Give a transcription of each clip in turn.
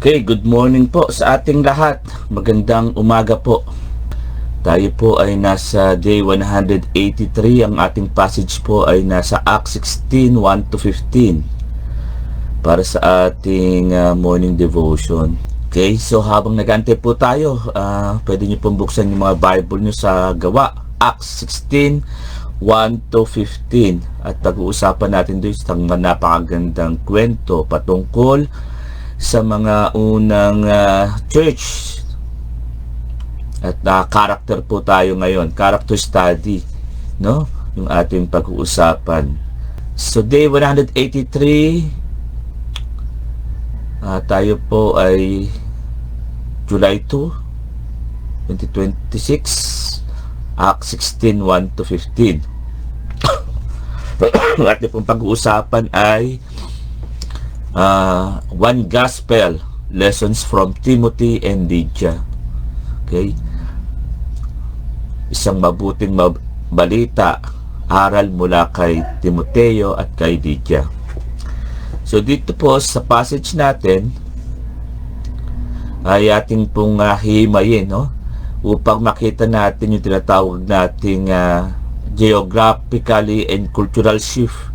Okay, good morning po sa ating lahat. Magandang umaga po. Tayo po ay nasa day 183. Ang ating passage po ay nasa Acts 16, 1-15 para sa ating morning devotion. Okay, so habang nag-aantay po tayo, pwede nyo pong buksan yung mga Bible nyo sa Gawa. Acts 16, 1-15. At pag-uusapan natin doon isang napakagandang kwento patungkol sa mga unang church. At character po tayo ngayon, character study, no? Yung ating pag-uusapan. So day 183, tayo po ay July 2, 2026, Acts 16, 1-15. Ang ating pong pag-uusapan ay one gospel, lessons from Timothy and Lydia. Okay, isang mabuting balita, aral mula kay Timoteo at kay Lydia. So dito po sa passage natin ay ating pong himayin, no, upang makita natin yung tinatawag nating geographically and cultural shift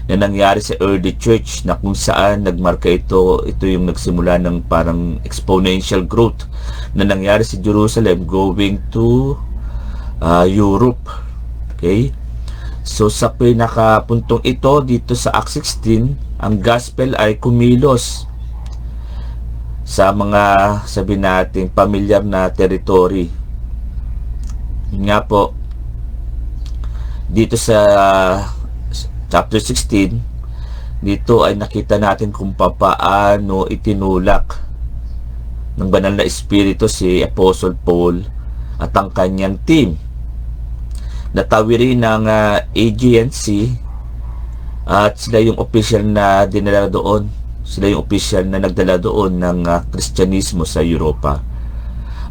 na nangyari sa early church, na kung saan nagmarka ito yung nagsimula ng parang exponential growth na nangyari sa Jerusalem going to Europe. Okay, so sa pinakapuntong ito dito sa Acts 16, ang gospel ay kumilos sa mga, sabi natin, pamilyar na territory. Yun nga po, dito sa chapter 16, dito ay nakita natin kung paano itinulak ng banal na espiritu si Apostle Paul at ang kanyang team. Natawirin ng Aegean Sea at sila yung official na dinala doon. Sila yung official na nagdala doon ng Kristyanismo sa Europa.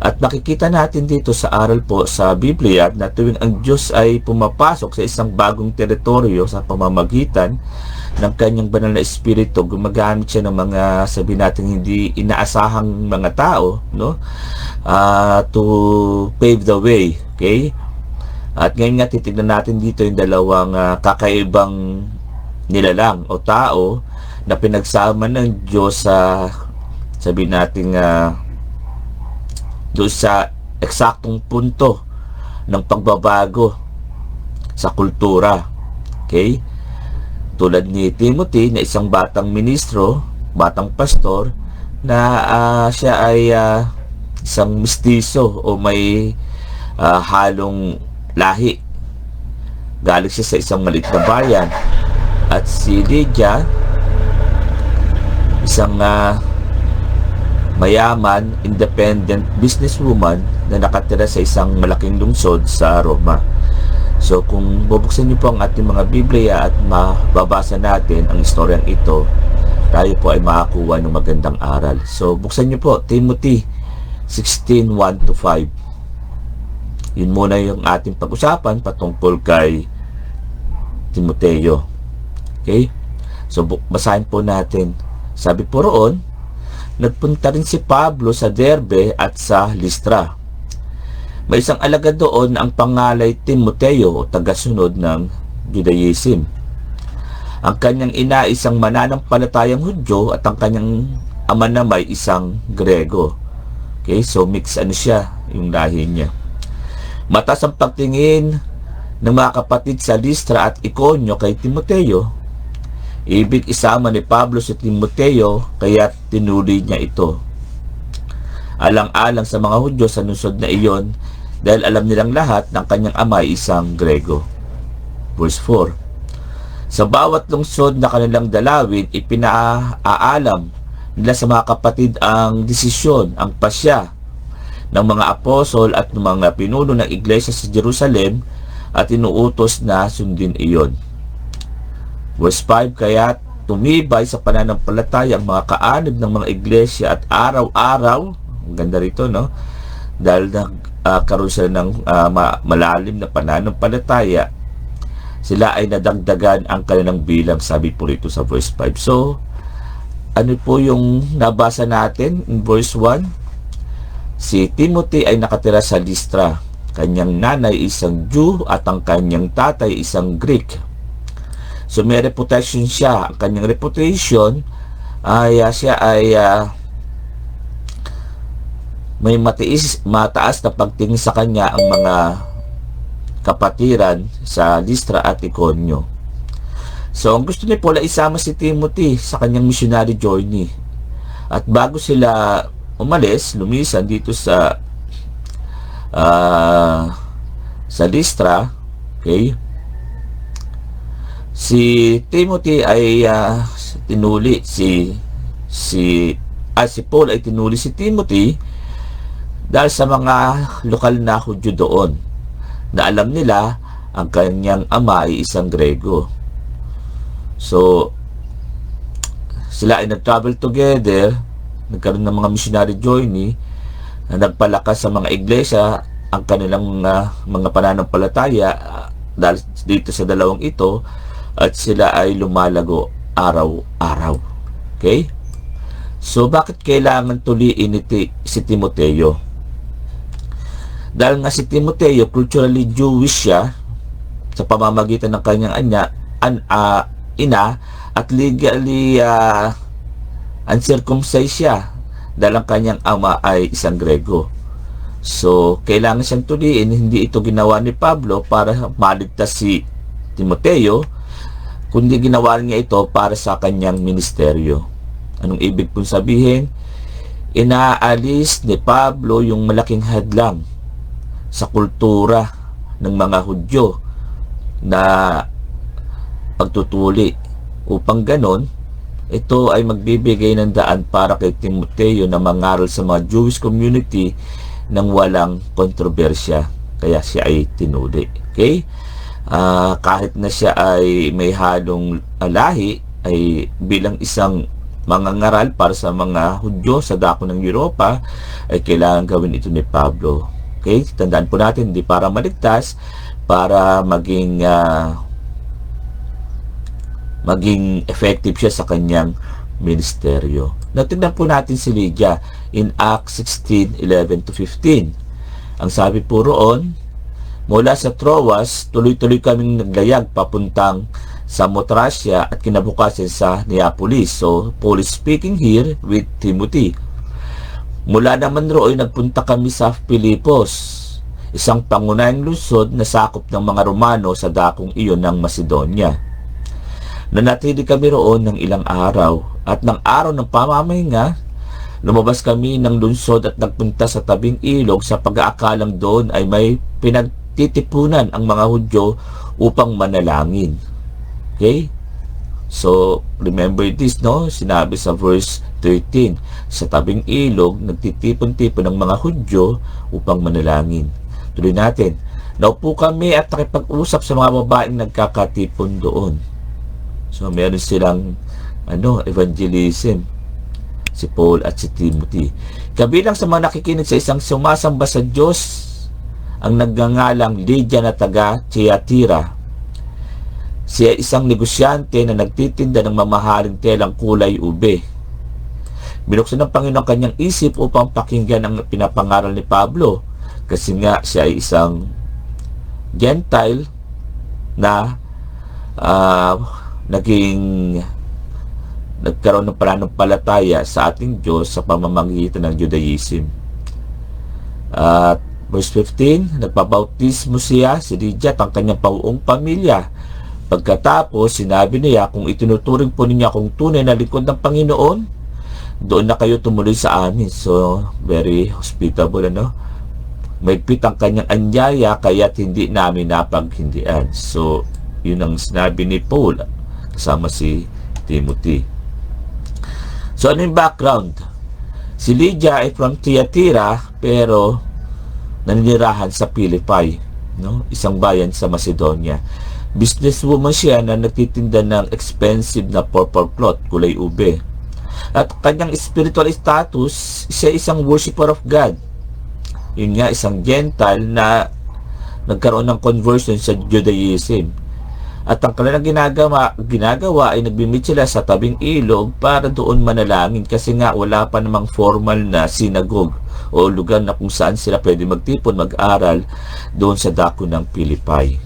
At makikita natin dito sa aral po sa Biblia na tuwing ang Diyos ay pumapasok sa isang bagong teritoryo sa pamamagitan ng kanyang banal na espiritu, gumagamit siya ng mga, sabi natin, hindi inaasahang mga tao, no, to pave the way. Okay, at ngayon nga titignan natin dito yung dalawang kakaibang nilalang o tao na pinagsama ng Diyos sa, sabi natin, doon sa eksaktong punto ng pagbabago sa kultura. Okay, tulad ni Timothy na isang batang ministro, batang pastor, na siya ay isang mistiso o may halong lahi. Galing siya sa isang maliit na bayan. At si Lydia, isang mayaman, independent businesswoman na nakatira sa isang malaking lungsod sa Roma. So kung bubuksan niyo po ang ating mga Biblia at mababasa natin ang istoryang ito, tayo po ay makakuha ng magandang aral. So buksan niyo po Timothy 16, 1-5. Yun muna yung ating pag-usapan patungkol kay Timoteo. Okay, so basahin po natin. Sabi po roon, nagpunta rin si Pablo sa Derbe at sa Listra. May isang alagad doon na ang pangalay Timoteo o tagasunod ng Judaism. Ang kanyang ina isang mananampalatayang Hudyo at ang kanyang ama naman isang Grego. Okay, so mix siya, yung lahi niya. Mataas ang pagtingin ng mga kapatid sa Listra at Iconio kay Timoteo. Ibig isama ni Pablo si Timoteo, kaya tinuli niya ito. Alang-alang sa mga Hudyo sa lungsod na iyon, dahil alam nilang lahat ng kanyang ama ay isang Grego. Verse 4. Sa bawat lungsod na kanilang dalawin, ipinaalam nila sa mga kapatid ang desisyon, ang pasya ng mga apostol at ng mga pinuno ng iglesia sa Jerusalem at inuutos na sundin iyon. Verse 5, kaya tumibay sa pananampalataya ang mga kaanib ng mga iglesia at araw-araw, ang ganda rito, no? Dahil nagkaroon sila ng malalim na pananampalataya, sila ay nadagdagan ang kanilang bilang, sabi po rito sa verse 5. So, ano po yung nabasa natin in verse 1? Si Timothy ay nakatira sa Lystra. Kanyang nanay isang Jew at ang kanyang tatay isang Greek. So may reputation siya. Ang kanyang reputation ay siya ay may mataas na pagtingin sa kanya ang mga kapatiran sa Lystra at Iconio. So ang gusto ni Paul ay isama si Timothy sa kanyang missionary journey. At bago sila umalis, lumisan dito sa Lystra, okay, si Timothy ay tinuli si Paul ay tinuli si Timothy dahil sa mga lokal na Hudyo doon na alam nila ang kanyang ama ay isang Grego. So sila ay nag-travel together, nagkaroon ng mga missionary journey na nagpalakas sa mga iglesia ang kanilang mga pananampalataya dahil dito sa dalawang ito, at sila ay lumalago araw-araw. Okay? So bakit kailangan tuliin si Timoteo? Dahil nga si Timoteo culturally Jewish siya sa pamamagitan ng kanyang ina, at legally uncircumcised siya dahil ang kanyang ama ay isang Grego. So kailangan siyang tuliin. Hindi ito ginawa ni Pablo para maligtas si Timoteo, kundi ginawa niya ito para sa kanyang ministeryo. Anong ibig pong sabihin? Inaalis ni Pablo yung malaking hadlang sa kultura ng mga Hudyo na pagtutuli, upang ganon ito ay magbibigay ng daan para kay Timoteo na mangaral sa mga Jewish community nang walang kontrobersya. Kaya siya ay tinuli. Okay? Kahit na siya ay may halong lahi, ay bilang isang mangangaral para sa mga Hudyo sa dako ng Europa, ay kailangan gawin ito ni Pablo. Okay? Tandaan po natin, hindi para maligtas, para maging effective siya sa kanyang ministeryo. Natignan po natin si Lydia in Acts 16:11-15. Ang sabi po roon, mula sa Troas, tuloy-tuloy kaming naglayag papuntang Samotracia at kinabukasan sa Neapolis. So, Paul is speaking here with Timothy. Mula naman roon, nagpunta kami sa Filipos, isang pangunahing lungsod na sakop ng mga Romano sa dakong iyon ng Macedonia. Nanatili kami roon ng ilang araw, at ng araw ng pamamahinga, lumabas kami ng lungsod at nagpunta sa tabing ilog sa pag-aakalang doon ay may pinagtitipunan ang mga Hudyo upang manalangin. Okay? So, remember this, no? Sinabi sa verse 13, sa tabing ilog, nagtitipon-tipon ang mga Hudyo upang manalangin. Tuloy natin. Naupo kami at nakipag-usap sa mga babaeng nagkakatipon doon. So, meron silang evangelism, si Paul at si Timothy. Kabilang sa mga nakikinig sa isang sumasamba sa Diyos, ang nagngangalang Lydia na taga Thyatira. Siya isang negosyante na nagtitinda ng mamahaling telang kulay ube. Binuksan ng Panginoon kanyang isip upang pakinggan ang pinapangaral ni Pablo, kasi nga siya ay isang Gentile na nagkaroon ng pananampalataya sa ating Diyos sa pamamagitan ng Judaism. At verse 15, nagpabautismo siya, si Lydia at ang kanyang pauong pamilya. Pagkatapos, sinabi niya, kung itinuturing po niya akong tunay na lingkod ng Panginoon, doon na kayo tumuloy sa amin. So, very hospitable, Maigpit ang kanyang anyaya, kaya't hindi namin napaghindian. So, yun ang sinabi ni Paul kasama si Timothy. So, ano yung background? Si Lydia ay from Thyatira, pero naninirahan sa Philippi, isang bayan sa Macedonia. Businesswoman siya na nagtitinda ng expensive na purple cloth, kulay ube. At kanyang spiritual status, siya isang worshiper of God. Yun nga, isang Gentile na nagkaroon ng conversion sa Judaism. At ang kanilang ginagawa ay nagbimit sila sa tabing ilog para doon manalangin, kasi nga wala pa namang formal na synagogue o lugar na kung saan sila pwede magtipon, mag-aral doon sa dako ng Pilipay.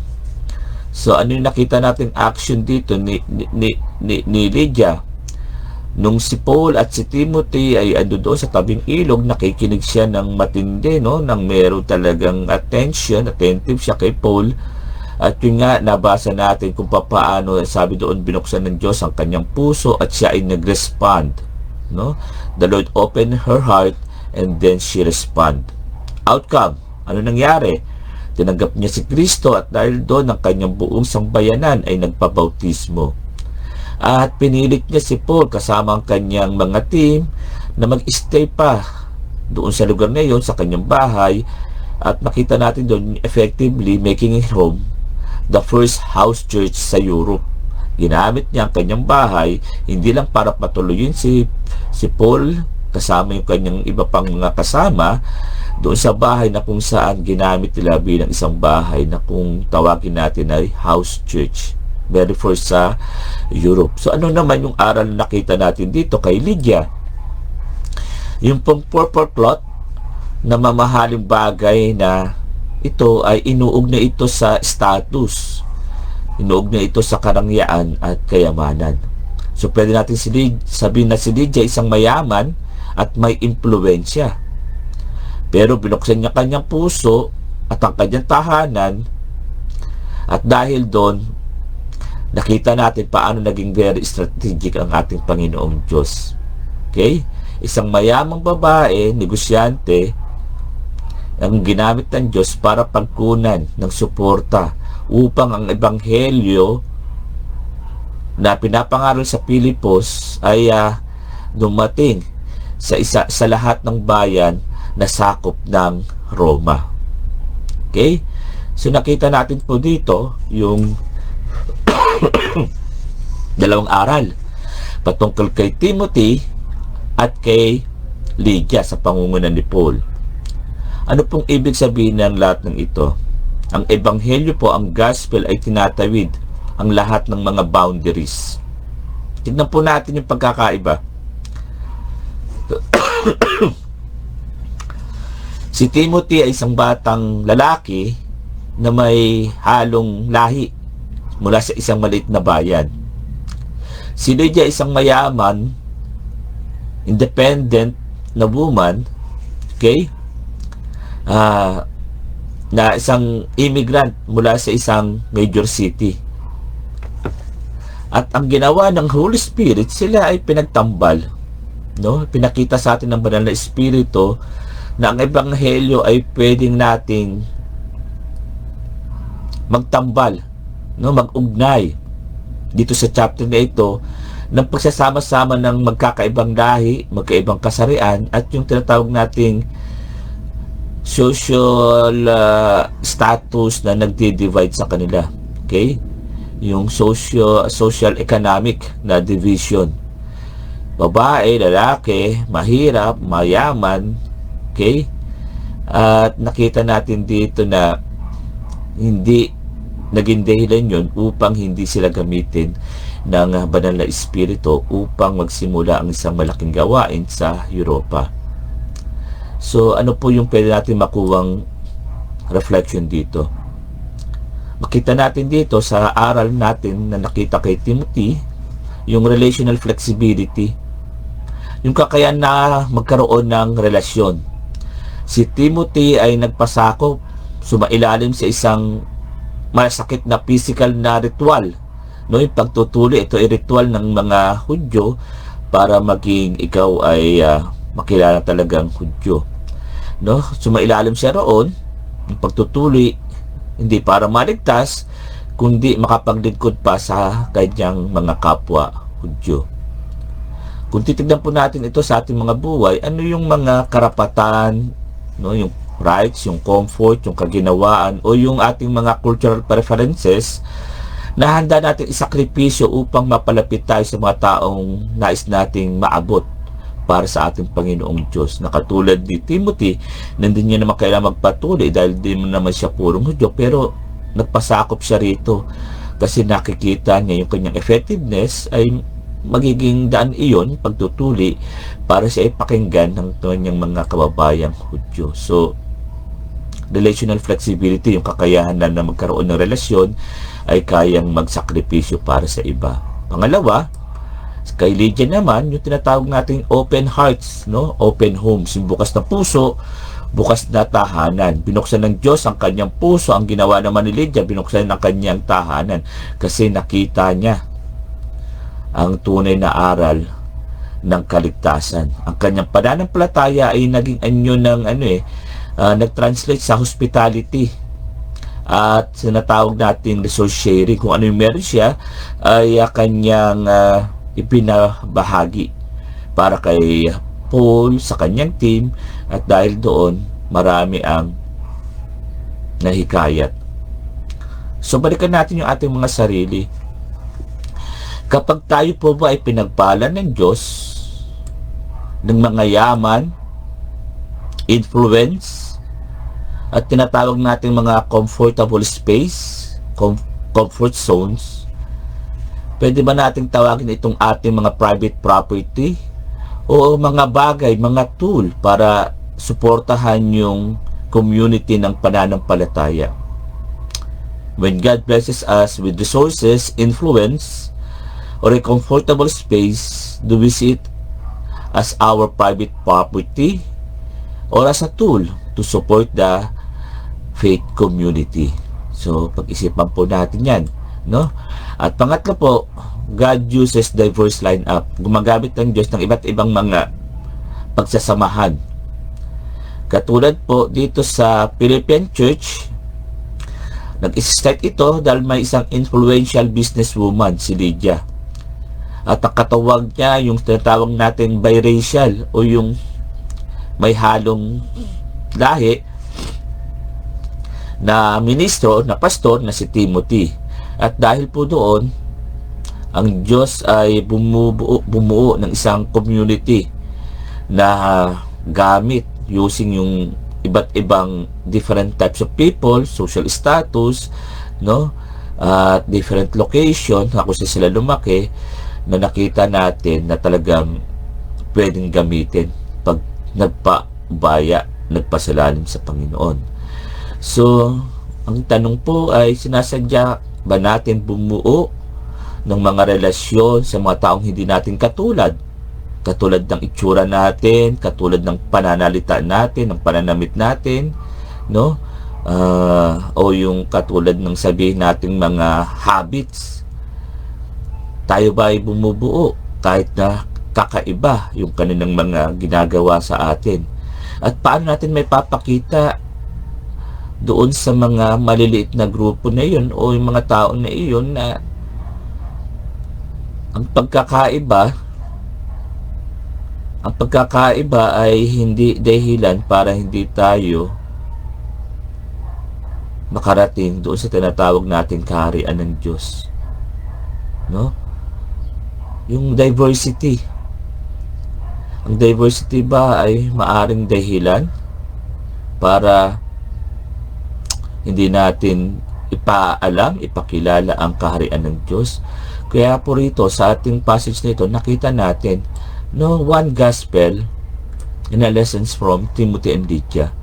So ano yung nakita nating action dito ni Lydia? Nung si Paul at si Timothy ay ando doon sa tabing ilog, nakikinig siya ng matindi, no? Nang meron talagang attentive siya kay Paul. At yun nga, nabasa natin kung paano, sabi doon, binuksan ng Diyos ang kanyang puso at siya ay nag-respond, no? The Lord opened her heart and then she respond. Outcome, ano nangyari? Tinanggap niya si Kristo at dahil doon ang kanyang buong sambayanan ay nagpabautismo. At pinilit niya si Paul kasama ang kanyang mga team na mag-stay pa doon sa lugar na yun, sa kanyang bahay. At makita natin doon effectively making it home the first house church sa Europe. Ginamit niya ang kanyang bahay hindi lang para patuloyin si Paul kasama yung kanyang iba pang mga kasama doon sa bahay na kung saan ginamit nila bilang isang bahay na kung tawagin natin ay house church. Very first sa Europe. So ano naman yung aral na nakita natin dito kay Lydia? Yung purple cloth na mamahaling bagay na ito ay inuog na ito sa status. Inuog na ito sa karangyaan at kayamanan. So pwede natin sabihin na si Lydia isang mayaman at may impluwensya. Pero binuksan niya kanyang puso at ang kanyang tahanan, at dahil doon nakita natin paano naging very strategic ang ating Panginoong Diyos. Okay? Isang mayamang babae, negosyante, ang ginamit ng Diyos para pagkunan ng suporta upang ang ebanghelyo na pinapangaral sa Pilipos ay dumating sa lahat ng bayan na sakop ng Roma. Okay? So nakita natin po dito yung dalawang aral patungkol kay Timothy at kay Lydia sa pangunguna ni Paul. Ano pong ibig sabihin ng lahat ng ito? Ang ebanghelyo po, ang gospel ay tinatawid ang lahat ng mga boundaries. Tignan po natin yung pagkakaiba. Si Timothy ay isang batang lalaki na may halong lahi mula sa isang maliit na bayan. Si Lydia ay isang mayaman, independent na woman, okay? Na isang immigrant mula sa isang major city. At ang ginawa ng Holy Spirit, sila ay pinagtambal, no? Pinakita sa atin ng banal na Espiritu na ang ebanghelyo ay pwedeng nating magtambal, no? Mag-ugnay dito sa chapter na ito ng pagsasama-sama ng magkakaibang lahi, magkaibang kasarian, at yung tinatawag nating social status na nagdi-divide sa kanila. Okay? Yung social economic na division. Babae, lalaki, mahirap, mayaman. Okay? At nakita natin dito na hindi naging dahilan yun upang hindi sila gamitin ng banal na espiritu upang magsimula ang isang malaking gawain sa Europa. So, ano po yung pwede natin makuwang reflection dito? Makita natin dito sa aral natin na nakita kay Timothy, yung relational flexibility, yung kakayahan na magkaroon ng relasyon. Si Timothy ay nagpasakop, sumailalim sa isang masakit na physical na ritual. No, yung pagtutuli, ito ay ritual ng mga Hudyo para maging ikaw ay makilala talagang Hudyo. No, sumailalim siya roon, yung pagtutuli, hindi para maligtas, kundi makapaglingkod pa sa kanyang mga kapwa Hudyo. Kung titignan po natin ito sa ating mga buhay, ano yung mga karapatan, no, yung rights, yung comfort, yung kaginawaan, o yung ating mga cultural preferences na handa natin isakripisyo upang mapalapit tayo sa mga taong nais nating maabot para sa ating Panginoong Diyos. Na katulad ni Timothy, nandun niya naman kailangan magpatuloy dahil di naman siya purong Hudyo, pero nagpasakop siya rito kasi nakikita niya yung kanyang effectiveness ay magiging daan iyon, pagtutuli, para siya ipakinggan ng kanyang mga kababayang Hudyo. So, relational flexibility, yung kakayahan na magkaroon ng relasyon ay kayang magsakripisyo para sa iba. Pangalawa, kay Lydia naman, yung tinatawag nating open hearts, no? Open homes, yung bukas na puso, bukas na tahanan. Binuksan ng Diyos ang kanyang puso. Ang ginawa naman ni Lydia, binuksan ng kanyang tahanan kasi nakita niya ang tunay na aral ng kaligtasan. Ang kanyang pananampalataya ay naging anyo ng nag-translate sa hospitality at sinatawag natin resource sharing. Kung ano yung meron siya ay kanyang ipinabahagi para kay Paul, sa kanyang team, at dahil doon marami ang nahikayat. So balikan natin yung ating mga sarili. Kapag tayo po ba ay pinagpala ng Diyos ng mga yaman, influence, at tinatawag natin mga comfortable space, comfort zones, pwede ba nating tawagin itong ating mga private property o mga bagay, mga tool para suportahan yung community ng pananampalataya? When God blesses us with resources, influence, or a comfortable space, do we see it as our private property or as a tool to support the faith community? So, pag-isipan po natin yan, no? At pangatlo po, God uses diverse lineup. Gumagamit ng Diyos ng iba't ibang mga pagsasamahan. Katulad po dito sa Philippine Church, nag-start ito dahil may isang influential businesswoman, si Lydia. At ang katawag niya, yung tinatawag natin biracial o yung may halong lahi na ministro, na pastor na si Timothy. At dahil po doon, ang Diyos ay bumuo ng isang community na gamit using yung iba't ibang different types of people, social status, no? At different location na kung sila lumaki, na nakita natin na talagang pwedeng gamitin pag nagpabaya, nagpasalalim sa Panginoon. So, ang tanong po ay, sinasadya ba natin bumuo ng mga relasyon sa mga taong hindi natin katulad ng itsura natin, katulad ng pananalita natin, ng pananamit natin, no? O yung katulad ng sabihin nating mga habits. Tayo ba ay bumubuo kahit na kakaiba yung kanilang mga ginagawa sa atin? At paano natin may papakita doon sa mga maliliit na grupo na iyon o yung mga tao na iyon na ang pagkakaiba ay hindi dahilan para hindi tayo makarating doon sa tinatawag nating kaharian ng Diyos, no? Yung diversity. Ang diversity ba ay maaring dahilan para hindi natin ipaalam, ipakilala ang kaharian ng Diyos? Kaya po rito, sa ating passage nito, nakita natin, no, one gospel in a lessons from Timothy and Lydia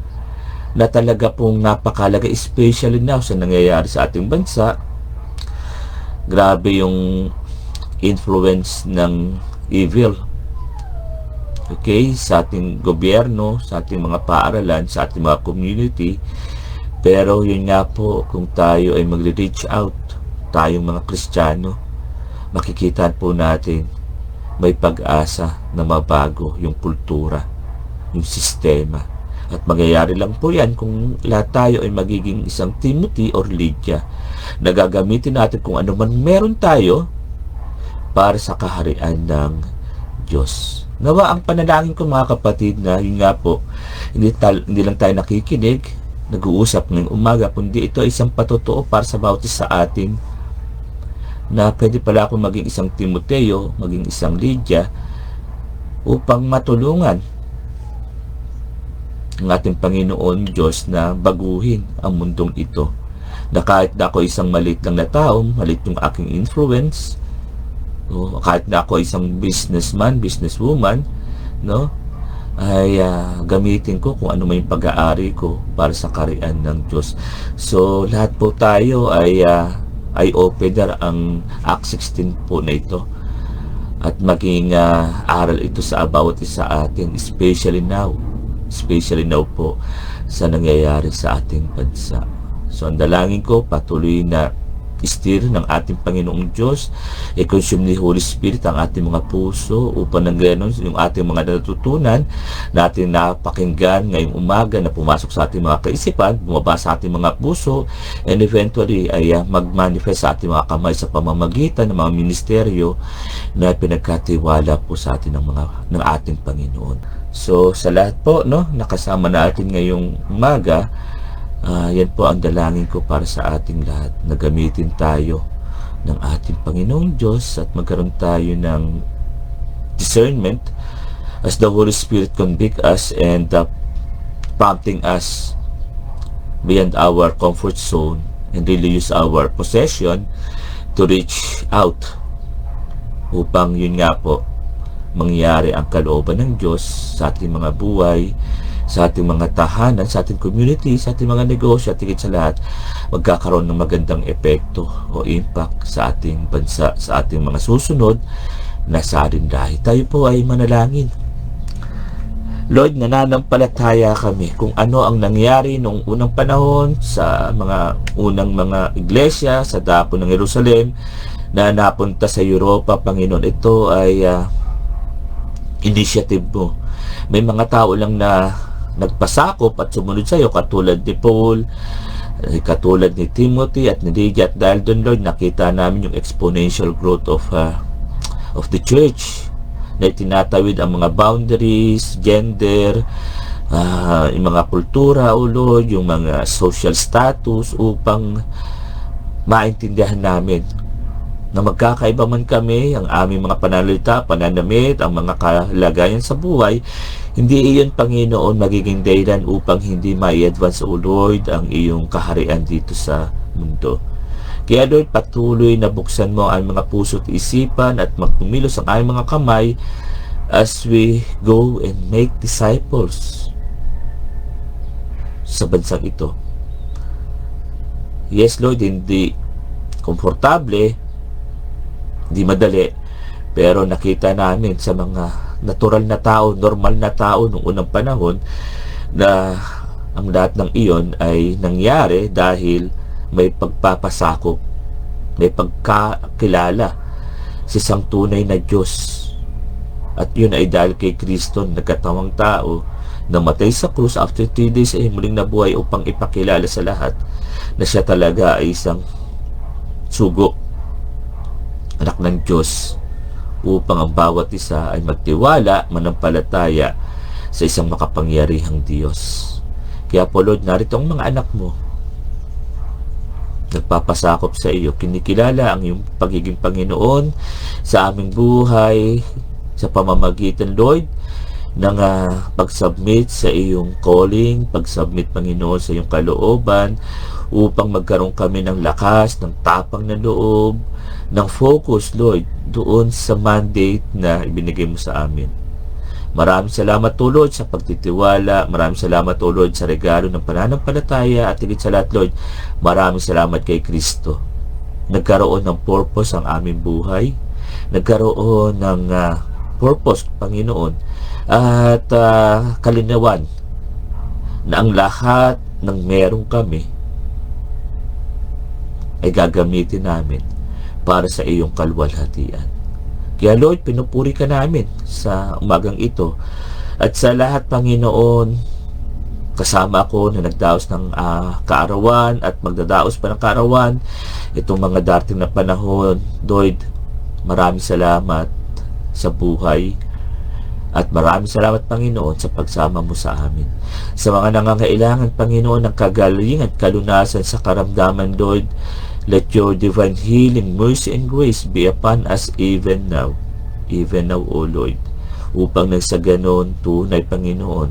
na talaga pong napakalaga, especially now sa nangyayari sa ating bansa. Grabe yung influence ng evil, okay, sa ating gobyerno, sa ating mga paaralan, sa ating mga community. Pero yun nga po, kung tayo ay mag-reach out, tayong mga Kristiyano, makikita po natin may pag-asa na mabago yung kultura, yung sistema. At magyayari lang po yan kung lahat tayo ay magiging isang Timothy or Lydia na gagamitin natin kung ano man meron tayo para sa kaharian ng Diyos. Nawa ang panalangin ko, mga kapatid, na yun nga po, hindi lang tayo nakikinig, nag-uusap ngayong umaga, kundi ito ay isang patotoo para sa bawat isa sa atin, na pwede pala akong maging isang Timoteo, maging isang Lydia, upang matulungan ang ating Panginoon Diyos na baguhin ang mundong ito. na kahit na ako isang maliit lang na tao, maliit yung aking influence, no? Kahit na ako isang businessman, businesswoman, no? Ay gamitin ko kung ano may pag-aari ko para sa kaharian ng Diyos. So lahat po tayo ay opener ang Acts 16 po na ito, at maging aral ito sa bawat isa atin, especially now po sa nangyayari sa ating bansa. So ang dalangin ko, patuloy na steer ng ating Panginoong Diyos, i-consume ni Holy Spirit ang ating mga puso upang nang ganon yung ating mga natutunan natin napakinggan ngayong umaga na pumasok sa ating mga kaisipan, bumaba sa ating mga puso, and eventually ay mag-manifest sa ating mga kamay sa pamamagitan ng mga ministeryo na pinagkatiwala po sa atin ng ating Panginoon. So sa lahat po, no, nakasama natin ngayong umaga, yan po ang dalangin ko para sa ating lahat, na gamitin tayo ng ating Panginoong Diyos at magkaroon tayo ng discernment as the Holy Spirit convict us and prompting us beyond our comfort zone, and really use our possession to reach out upang yun nga po mangyari ang kalooban ng Diyos sa ating mga buhay, sa ating mga tahanan, sa ating community, sa ating mga negosyo, at higit sa lahat, magkakaroon ng magandang epekto o impact sa ating bansa, sa ating mga susunod na sarindahi. Tayo po ay manalangin. Lord, nananampalataya kami kung ano ang nangyari noong unang panahon sa mga unang mga iglesia sa dako ng Jerusalem na napunta sa Europa, Panginoon. Ito ay initiative mo. May mga tao lang na nagpasakop at sumunod sa iyo, katulad ni Paul, katulad ni Timothy at ni Lydia, at dahil doon, Lord, nakita namin yung exponential growth of the church, na tinatawid ang mga boundaries, gender, yung mga kultura, o Lord, yung mga social status, upang maintindihan namin na magkakaiba man kami, ang aming mga pananalita, pananamit, ang mga kalagayan sa buhay, hindi iyon, Panginoon, magiging dahilan upang hindi mai-advance, O Lord, ang iyong kaharian dito sa mundo. Kaya, Lord, patuloy na buksan mo ang mga puso at isipan at magpumilos ang aming mga kamay as we go and make disciples sa bansang ito. Yes, Lord, hindi komportable, di madali, pero nakita namin sa mga natural na tao, normal na tao noong unang panahon, na ang lahat ng iyon ay nangyari dahil may pagpapasakop, may pagkakilala sa isang tunay na Diyos, at yun ay dahil kay Kristo, nagkatawang tao, namatay sa krus, after 3 days ay muling nabuhay upang ipakilala sa lahat na siya talaga ay isang sugo, anak ng Diyos, upang ang bawat isa ay magtiwala, manampalataya sa isang makapangyarihang Diyos. Kaya po, Lord, narito ang mga anak mo, nagpapasakop sa iyo, kinikilala ang iyong pagiging Panginoon sa aming buhay, sa pamamagitan, Lord, ng pag-submit sa iyong calling, pag-submit, Panginoon, sa iyong kalooban, upang magkaroon kami ng lakas, ng tapang na loob, ng focus, Lord, doon sa mandate na ibinigay mo sa amin. Maraming salamat, O Lord, sa pagtitiwala. Maraming salamat, O Lord, sa regalo ng pananampalataya. At higit sa lahat, Lord, maraming salamat kay Kristo. Nagkaroon ng purpose ang aming buhay. Nagkaroon ng purpose, Panginoon, at kalinawan na ang lahat ng meron kami ay gagamitin namin para sa iyong kaluwalhatian. Kaya, Lord, pinupuri ka namin sa umagang ito, at sa lahat, Panginoon, kasama ako na nagdaos ng kaarawan at magdadaos pa ng kaarawan itong mga dating na panahon. Lord, maraming salamat sa buhay, at maraming salamat, Panginoon, sa pagsama mo sa amin. Sa mga nangangailangan, Panginoon, ng kagaling at kalunasan sa karamdaman, Lord, let your divine healing, mercy, and grace be upon us even now, O Lord. upang nang sa ganon, tunay Panginoon,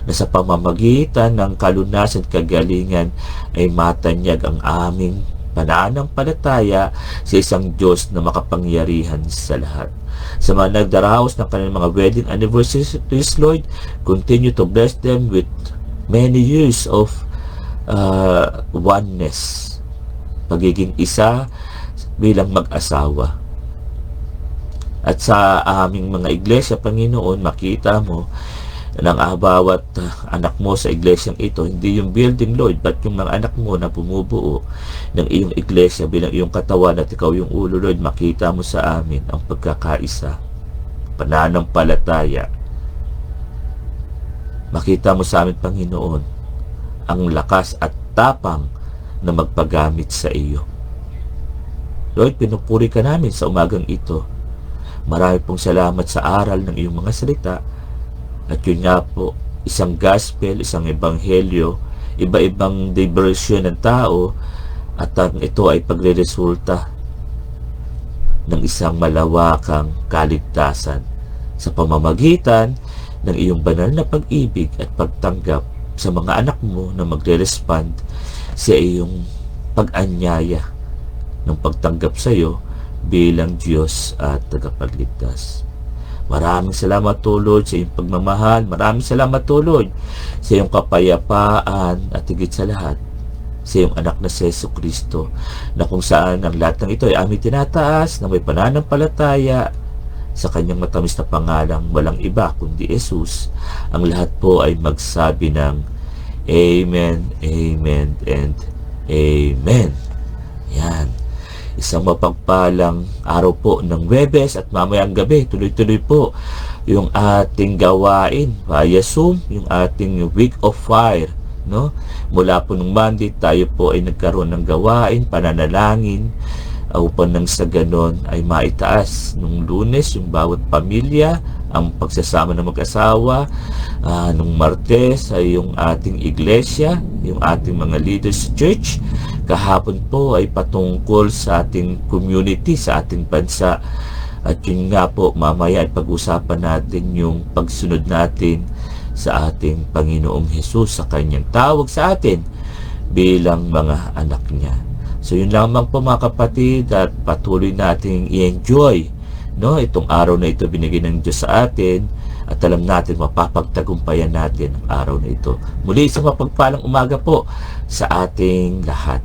na sa pamamagitan ng kalunasan at kagalingan ay matanyag ang aming pananampalataya sa isang Diyos na makapangyarihan sa lahat. Sa mga nagdaraos ng kanilang mga wedding anniversaries, Lord, continue to bless them with many years of oneness, pagiging isa bilang mag-asawa. At sa aming mga iglesia, Panginoon, makita mo ng bawat anak mo sa iglesyang ito, hindi yung building, Lord, but yung mga anak mo na bumubuo ng iyong iglesia bilang iyong katawan at ikaw yung ulo, Lord, makita mo sa amin ang pagkakaisa, pananampalataya. Makita mo sa amin, Panginoon, ang lakas at tapang na magpagamit sa iyo. Lord, pinupuri ka namin sa umagang ito. Marami pong salamat sa aral ng iyong mga salita. At yun nga po, isang gospel, isang ebanghelyo, iba-ibang diversion ng tao, at ito ay pagre-resulta ng isang malawakang kaligtasan sa pamamagitan ng iyong banal na pag-ibig at pagtanggap sa mga anak mo na magre-respond sa iyong pag-anyaya ng pagtanggap sa iyo bilang Diyos at tagapagligtas. Maraming salamat, O Lord, sa iyong pagmamahal. Maraming salamat, O Lord, sa iyong kapayapaan at higit sa lahat, sa iyong anak na si Jesucristo, na kung saan ang lahat ng ito ay aming tinataas na may pananampalataya sa kanyang matamis na pangalang walang iba kundi Jesus. Ang lahat po ay magsabi ng Amen, Amen, and Amen. Yan. Isang mapagpalang araw po ng Huwebes at mamayang gabi, tuloy-tuloy po yung ating gawain via Zoom, yung ating Week of Fire, no? Mula po nung Monday, tayo po ay nagkaroon ng gawain, pananalangin, upang nang sa ganon ay maitaas nung Lunes yung bawat pamilya, ang pagsasama ng mag-asawa. Nung Martes ay yung ating iglesia, yung ating mga leaders church. Kahapon po ay patungkol sa ating community, sa ating bansa. At yun nga po, mamaya ay pag-usapan natin yung pagsunod natin sa ating Panginoong Hesus sa kanyang tawag sa atin bilang mga anak niya. So yun lamang po mga kapatid, at patuloy nating i-enjoy, no, itong araw na ito binigay ng Diyos sa atin, at alam natin mapapagtagumpayan natin ang araw na ito. Muli, isang mapagpalang umaga po sa ating lahat.